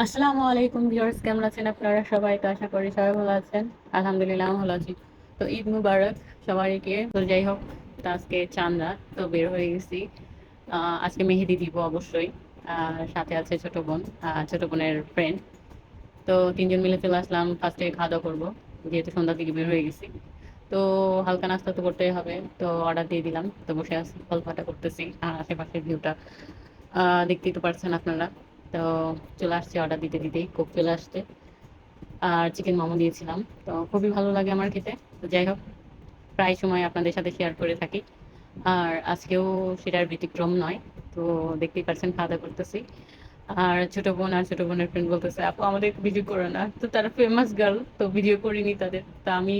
আসসালামু আলাইকুম ভিউয়ার্স, কেমন আছেন আপনারা সবাই? তো আশা করি সবাই ভালো আছেন। আলহামদুলিল্লাহ আমি ভালো আছি। তো ঈদ মুবারক সবাইকে। তো যাই হোক, তো আজকে চাঁদ রাত, তো বের হয়ে গেছি। আজকে মেহেদি দিব অবশ্যই। সাথে আছে ছোট বোন, ছোট বোনের ফ্রেন্ড। তো তিনজন মিলে চলে আসলাম। ফার্স্টে খাওয়া দাওয়া করবো, যেহেতু সন্ধ্যার দিকে বের হয়ে গেছি। তো হালকা নাস্তা তো করতেই হবে, তো অর্ডার দিয়ে দিলাম। তো বসে আছি, গল্পটা করতেছি, আর আশেপাশের ভিউটা দেখতেই তো পারছেন আপনারা। তো চলে আসছে, অর্ডার দিতে দিতেই কোক চলে আসছে। আর চিকেন মোমো দিয়েছিলাম। তো খুবই ভালো লাগে আমার খেতে। তো যাই হোক, প্রায় সময় আপনাদের সাথে শেয়ার করে থাকি। আর আজকেও সেটার ব্যতিক্রম নয়। তো দেখতেই পারছেন খাওয়া দাওয়া করতেছি। আর ছোট বোন আর ছোট বোনের ফ্রেন্ড বলতেছে, আপু আমাদের ভিডিও করো না। তো তারা ফেমাস গার্ল, তো ভিডিও করিনি তাদের। তা আমি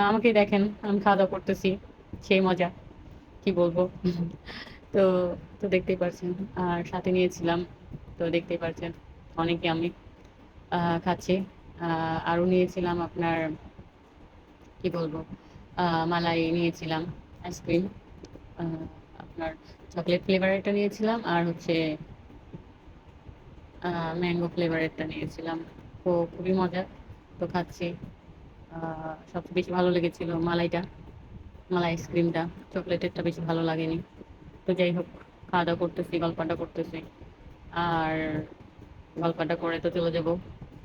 আমাকে দেখেন, আমি খাওয়া দাওয়া করতেছি, সেই মজা কি বলবো। তো তো দেখতেই পারছেন। আর সাথে নিয়েছিলাম, তো দেখতেই পারছেন অনেকে আমি খাচ্ছি। আরও নিয়েছিলাম আপনার, কি বলবো, মালাই নিয়েছিলাম, আইসক্রিম, আপনার চকলেট ফ্লেভারেরটা নিয়েছিলাম, আর হচ্ছে ম্যাঙ্গো ফ্লেভারেরটা নিয়েছিলাম। তো খুবই মজা। তো খাচ্ছি। সবচেয়ে বেশি ভালো লেগেছিল মালাইটা, মালাই আইসক্রিমটা। চকলেটেরটা বেশি ভালো লাগেনি। তো যাই হোক, খাওয়া দাওয়া করতেছি, গল্পটা করতেছি। আর গল্পটা করে তো চলে যাব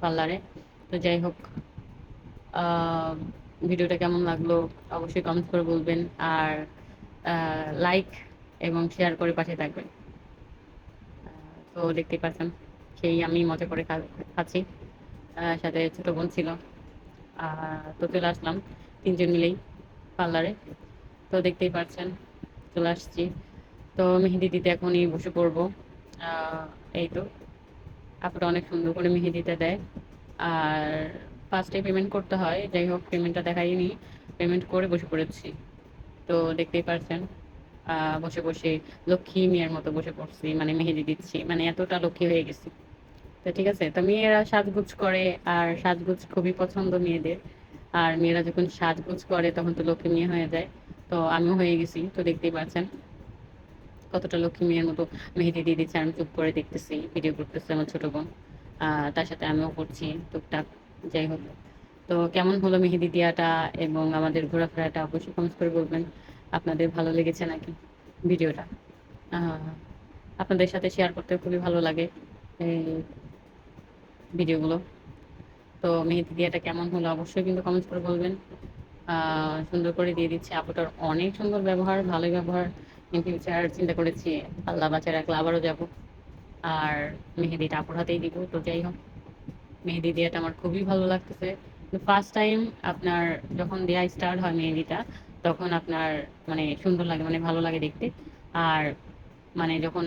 পার্লারে। তো যাই হোক, আহ, ভিডিওটা কেমন লাগলো অবশ্যই কমেন্ট করে বলবেন। আর লাইক এবং শেয়ার করে পাশে থাকবেন। তো দেখতেই পাচ্ছেন, সেই আমি মজা করে খাচ্ছি। সাথে ছোট বোন ছিল। তো চলে আসলাম তিনজন মিলেই পার্লারে। তো দেখতেই পাচ্ছেন চলে আসছি। তো মেহেদি দিতে এখনই বসে পড়বো। আহ, এই তো, আপুটা অনেক সুন্দর করে মেহেদিটা দেয়। আর ফার্স্টে পেমেন্ট করতে হয়, যাই হোক পেমেন্টটা দেখাইনি, পেমেন্ট করে বসে পড়েছি। তো দেখতেই পারছেন, বসে বসে লক্ষ্মী মেয়ের মতো বসে পড়ছি, মানে মেহেদি দিচ্ছি, মানে এতটা লক্ষ্মী হয়ে গেছি। তো ঠিক আছে, তো মেয়েরা সাজগোজ করে, আর সাজগোজ খুবই পছন্দ মেয়েদের। আর মেয়েরা যখন সাজগোজ করে তখন তো লক্ষ্মী মেয়ে হয়ে যায়। তো আমিও হয়ে গেছি, তো দেখতেই পাচ্ছেন কতটা লক্ষ্মী মেয়ের মতো মেহেদি দিয়ে দিচ্ছে। আমি চুপ করে দেখতেছি, ভিডিও করতেছে আমার ছোট বোন। তার সাথে আমিও করছি টুকটাক। যাই হোক, তো কেমন হলো মেহেদি দিয়াটা এবং আমাদের ঘোরাফেরাটা অবশ্যই কমেন্ট করে বলবেন। আপনাদের ভালো লেগেছে নাকি ভিডিওটা? আহ, আপনাদের সাথে শেয়ার করতে খুবই ভালো লাগে এই ভিডিওগুলো। তো মেহেদি দিয়াটা কেমন হলো অবশ্যই কিন্তু কমেন্ট করে বলবেন। সুন্দর করে দিয়ে দিচ্ছে, আপুটার অনেক সুন্দর ব্যবহার, ভালোই ব্যবহার। ইন ফিউচার চিন্তা করেছি আল্লাহ বাঁচায় রাখলে আবারও যাব। আর মেহেদিটা আপুর হাতেই দিব। তো যাই হোক, মেহেদি দেওয়াটা আমার খুবই ভালো লাগতেছে। ফার্স্ট টাইম আপনার যখন দেয়া স্টার্ট হয় মেহেদিটা, তখন আপনার মানে সুন্দর লাগে, মানে ভালো লাগে দেখতে। আর মানে যখন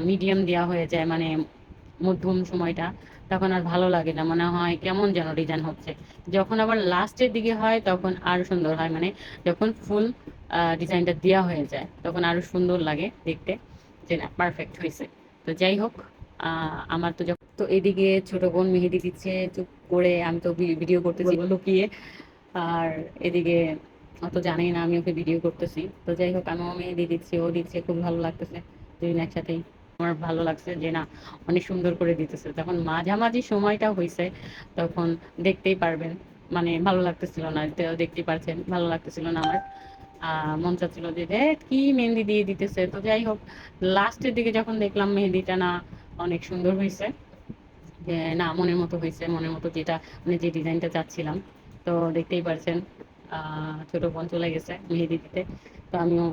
মিডিয়াম দেওয়া হয়ে যায়, মানে মধ্যম সময়টা, তখন আর ভালো লাগে না, মনে হয় কেমন যেন ডিজাইন হচ্ছে। যখন আবার লাস্টের দিকে হয় তখন আরো সুন্দর হয়, মানে যখন ফুল ডিজাইনটা দেওয়া হয়ে যায় তখন আরো সুন্দর লাগে দেখতে, যে না পারফেক্ট হয়েছে। তো যাই হোক, আমার তো যখন, তো এদিকে ছোট বোন মেহেদি দিচ্ছে চুপ করে, আমি তো ভিডিও করতেছি লুকিয়ে। আর এদিকে অত জানেই না আমি ওকে ভিডিও করতেছি। তো যাই হোক, আমিও মেহেদি দিচ্ছি, ও দিচ্ছে, খুব ভালো লাগতেছে দুদিন একসাথেই। আমার ভালো লাগছে যে না, অনেক সুন্দর করে দিতেছে। যখন মাঝামাঝি সময়টা হয়েছে তখন দেখতেই পারবেন, মানে ভালো লাগতেছিল না, তো দেখতেই পারছেন ভালো লাগতেছিল না আমার। মন চাচ্ছিল যে কি মেহেন্দি দিয়ে দিতেছে। তো যাই হোক, লাস্টের দিকে যখন দেখলাম মেহেদিটা না অনেক সুন্দর হয়েছে, যে না মনের মতো হয়েছে, মনের মতো যেটা মানে যে ডিজাইনটা চাচ্ছিলাম। তো দেখতেই পারছেন, ছোট বোন চলে গেছে মেহেদি দিতে। তো আমিও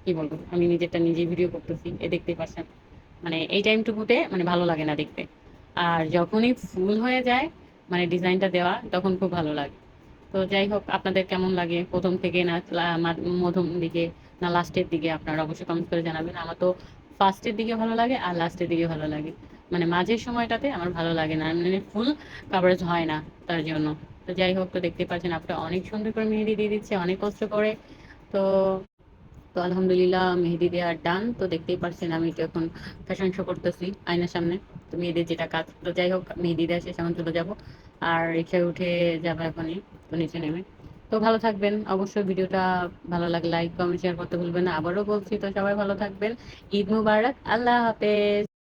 কি বলবো, আমি নিজেরটা নিজে ভিডিও করতেছি, এ দেখতেই পারছেন। মানে এই টাইমটুকুতে মানে ভালো লাগে না দেখতে। আর যখনই ফুল হয়ে যায়, মানে ডিজাইনটা দেওয়া, তখন খুব ভালো লাগে। তো যাই হোক, আপনাদের কেমন লাগে প্রথম থেকে না মধ্যম দিকে না লাস্টের দিকে, আপনারা অবশ্যই কমেন্ট করে জানাবেন। আমার তো ফার্স্টের দিকে ভালো লাগে আর লাস্টের দিকে ভালো লাগে, মানে মাঝের সময়টাতে আমার ভালো লাগে না, মানে ফুল কাভারেজ হয় না তার জন্য। তো যাই হোক, তো দেখতে পাচ্ছেন আপনারা অনেক সুন্দর করে মেহেদি দিয়ে দিচ্ছে, অনেক কষ্ট করে। তো তো আলহামদুলিল্লাহ মেহেদি দেওয়া ডান। তো দেখতেই পারছেন আমি তো এখন ফ্যাশন শো করতেছি আয়নার সামনে। তো মেয়েদের যেটা কাজ। তো যাই হোক, মেহেদি দেওয়া শেষ, এখন চলে যাব। আর রিক্সায় উঠে যাবো এখনই, তো নিচে নেমে। তো ভালো থাকবেন অবশ্যই, ভিডিওটা ভালো লাগলে লাইক কমেন্ট শেয়ার করতে ভুলবেন না। আবারও বলছি, তো সবাই ভালো থাকবেন। ঈদ মুবারক, আল্লাহ হাফেজ।